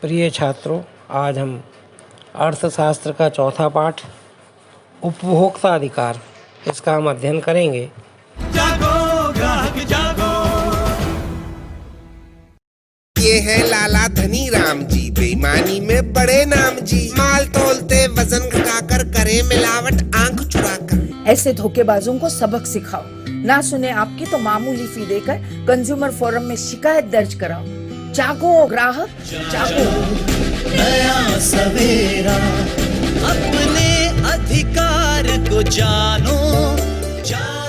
प्रिय छात्रों, आज हम अर्थशास्त्र का चौथा पाठ उपभोक्ता अधिकार इसका हम अध्ययन करेंगे। जागो ग्राहक जागो। ये है लाला धनी राम जी, बेईमानी में बड़े नाम जी। माल तोलते वजन घटाकर करे मिलावट आंख चुराकर। ऐसे धोखेबाजों को सबक सिखाओ। ना सुने आपकी तो मामूली फी देकर कंज्यूमर फोरम में शिकायत दर्ज कराओ। जागो ग्राहक जागो। नया सवेरा, अपने अधिकार को जानो।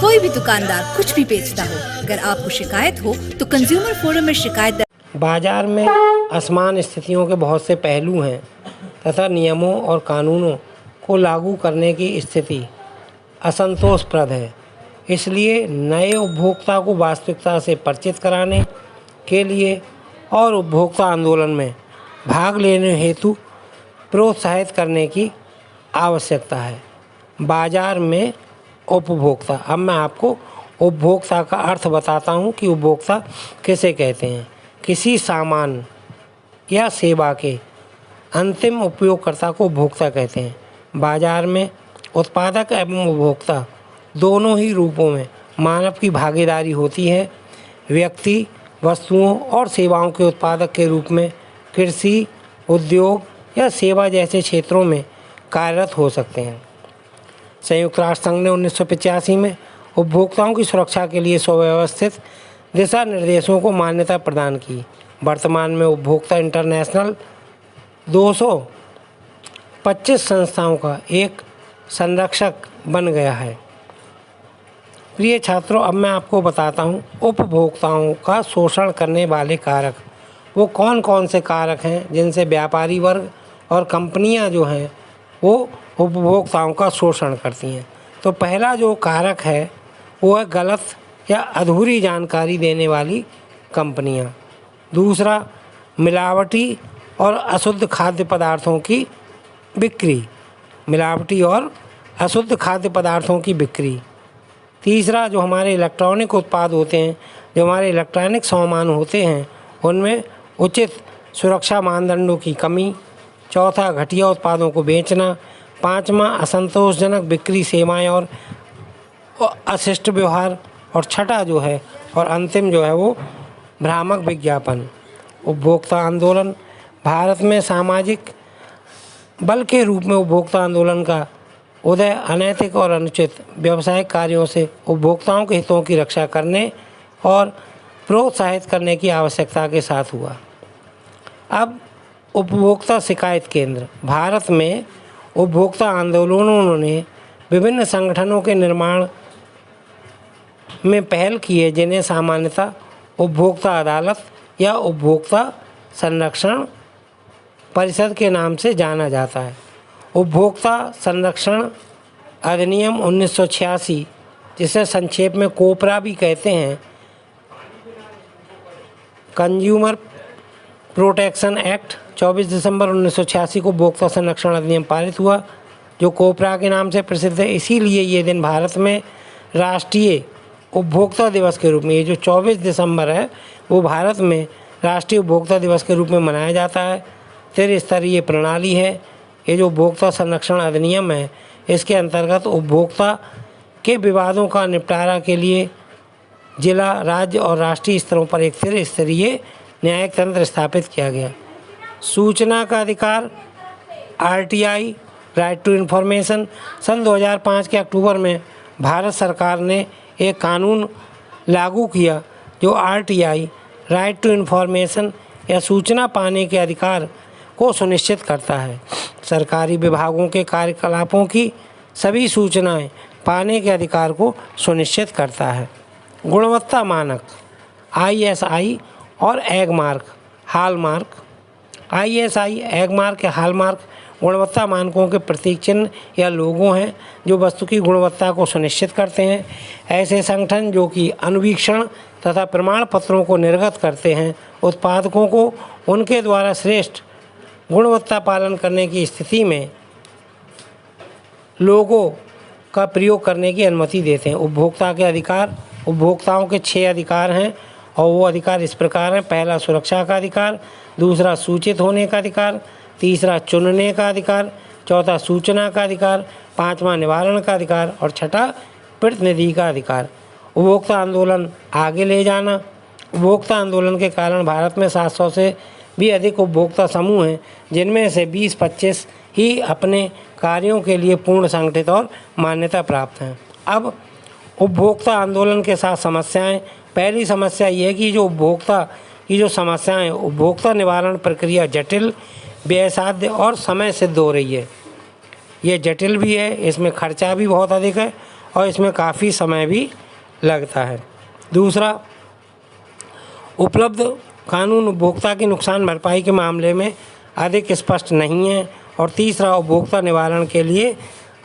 कोई भी दुकानदार कुछ भी बेचता हो, अगर आपको शिकायत हो तो कंज्यूमर फोरम में शिकायत बाजार में असमान स्थितियों के बहुत से पहलू हैं तथा नियमों और कानूनों को लागू करने की स्थिति असंतोषप्रद है। इसलिए नए उपभोक्ता को वास्तविकता से परिचित कराने के लिए और उपभोक्ता आंदोलन में भाग लेने हेतु प्रोत्साहित करने की आवश्यकता है। बाजार में उपभोक्ता, अब मैं आपको उपभोक्ता का अर्थ बताता हूँ कि उपभोक्ता किसे कहते हैं। किसी सामान या सेवा के अंतिम उपयोगकर्ता को उपभोक्ता कहते हैं। बाजार में उत्पादक एवं उपभोक्ता दोनों ही रूपों में मानव की भागीदारी होती है। व्यक्ति वस्तुओं और सेवाओं के उत्पादक के रूप में कृषि, उद्योग या सेवा जैसे क्षेत्रों में कार्यरत हो सकते हैं। संयुक्त राष्ट्र संघ ने 1985 में उपभोक्ताओं की सुरक्षा के लिए सुव्यवस्थित दिशा निर्देशों को मान्यता प्रदान की। वर्तमान में उपभोक्ता इंटरनेशनल 225 संस्थाओं का एक संरक्षक बन गया है। प्रिय छात्रों, अब मैं आपको बताता हूँ उपभोक्ताओं का शोषण करने वाले कारक वो कौन कौन से कारक हैं जिनसे व्यापारी वर्ग और कंपनियाँ जो हैं वो उपभोक्ताओं का शोषण करती हैं। तो पहला जो कारक है वो है गलत या अधूरी जानकारी देने वाली कंपनियां। दूसरा, मिलावटी और अशुद्ध खाद्य पदार्थों की बिक्री, मिलावटी और अशुद्ध खाद्य पदार्थों की बिक्री। तीसरा, जो हमारे इलेक्ट्रॉनिक उत्पाद होते हैं, जो हमारे इलेक्ट्रॉनिक सामान होते हैं, उनमें उचित सुरक्षा मानदंडों की कमी। चौथा, घटिया उत्पादों को बेचना। पाँचवा, असंतोषजनक बिक्री सेवाएं और अशिष्ट व्यवहार। और छठा जो है और अंतिम जो है वो भ्रामक विज्ञापन। उपभोक्ता आंदोलन, भारत में सामाजिक बल के रूप में उपभोक्ता आंदोलन का उदय अनैतिक और अनुचित व्यावसायिक कार्यों से उपभोक्ताओं के हितों की रक्षा करने और प्रोत्साहित करने की आवश्यकता के साथ हुआ। अब उपभोक्ता शिकायत केंद्र, भारत में उपभोक्ता आंदोलनों ने विभिन्न संगठनों के निर्माण में पहल की है, जिन्हें सामान्यतः उपभोक्ता अदालत या उपभोक्ता संरक्षण परिषद के नाम से जाना जाता है। उपभोक्ता संरक्षण अधिनियम 1986, जिसे संक्षेप में कोपरा भी कहते हैं, कंज्यूमर प्रोटेक्शन एक्ट 24 दिसंबर 1986 को उपभोक्ता संरक्षण अधिनियम पारित हुआ, जो कोपरा के नाम से प्रसिद्ध है। इसीलिए ये दिन भारत में राष्ट्रीय उपभोक्ता दिवस के रूप में, ये जो 24 दिसंबर है वो भारत में राष्ट्रीय उपभोक्ता दिवस के रूप में मनाया जाता है। त्रिस्तरीय प्रणाली है ये जो उपभोक्ता संरक्षण अधिनियम है, इसके अंतर्गत उपभोक्ता के विवादों का निपटारा के लिए जिला, राज्य और राष्ट्रीय स्तरों पर एक त्रिस्तरीय न्यायिक तंत्र स्थापित किया गया। सूचना का अधिकार, RTI, राइट टू इन्फॉर्मेशन, सन 2005 के अक्टूबर में भारत सरकार ने एक कानून लागू किया जो RTI, राइट टू इन्फॉर्मेशन या सूचना पाने के अधिकार को सुनिश्चित करता है। सरकारी विभागों के कार्यकलापों की सभी सूचनाएं पाने के अधिकार को सुनिश्चित करता है। गुणवत्ता मानक, ISI और एगमार्क, हॉलमार्क। ISI, एगमार्क या हॉलमार्क गुणवत्ता मानकों के प्रतीक चिन्ह या लोगो हैं जो वस्तु की गुणवत्ता को सुनिश्चित करते हैं। ऐसे संगठन जो कि अनुवीक्षण तथा प्रमाण पत्रों को निर्गत करते हैं, उत्पादकों को उनके द्वारा श्रेष्ठ गुणवत्ता पालन करने की स्थिति में लोगो का प्रयोग करने की अनुमति देते हैं। उपभोक्ता के अधिकार, उपभोक्ताओं के 6 अधिकार हैं और वो अधिकार इस प्रकार हैं। पहला, सुरक्षा का अधिकार। दूसरा, सूचित होने का अधिकार। तीसरा, चुनने का अधिकार। चौथा, सूचना का अधिकार। पाँचवा, निवारण का अधिकार। और छठा, प्रतिनिधि का अधिकार। उपभोक्ता आंदोलन आगे ले जाना। उपभोक्ता आंदोलन के कारण भारत में 700 से भी अधिक उपभोक्ता समूह हैं, जिनमें से 20-25 ही अपने कार्यों के लिए पूर्ण संगठित और मान्यता प्राप्त हैं। अब उपभोक्ता आंदोलन के साथ समस्याएं। पहली समस्या ये है कि जो उपभोक्ता की जो समस्याएं, उपभोक्ता निवारण प्रक्रिया जटिल, व्ययसाध्य और समय सिद्ध हो रही है। ये जटिल भी है, इसमें खर्चा भी बहुत अधिक है और इसमें काफ़ी समय भी लगता है। दूसरा, उपलब्ध कानून उपभोक्ता की नुकसान भरपाई के मामले में अधिक स्पष्ट नहीं है। और तीसरा, उपभोक्ता निवारण के लिए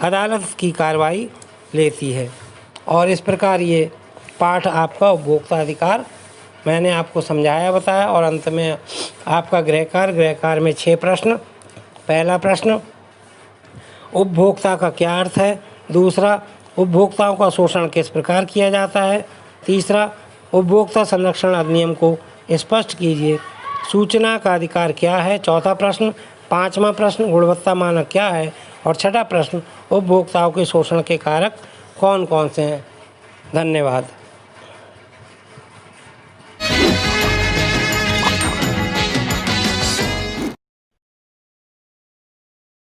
अदालत की कार्रवाई लेती है। और इस प्रकार ये पाठ आपका उपभोक्ता अधिकार मैंने आपको समझाया, बताया। और अंत में आपका गृहकार में 6 प्रश्न। पहला प्रश्न, उपभोक्ता का क्या अर्थ है? दूसरा, उपभोक्ताओं का शोषण किस प्रकार किया जाता है? तीसरा, उपभोक्ता संरक्षण अधिनियम को स्पष्ट कीजिए। सूचना का अधिकार क्या है? चौथा प्रश्न। पाँचवा प्रश्न, गुणवत्ता मानक क्या है? और छठा प्रश्न, उपभोक्ताओं के शोषण के कारक कौन कौन से हैं? धन्यवाद।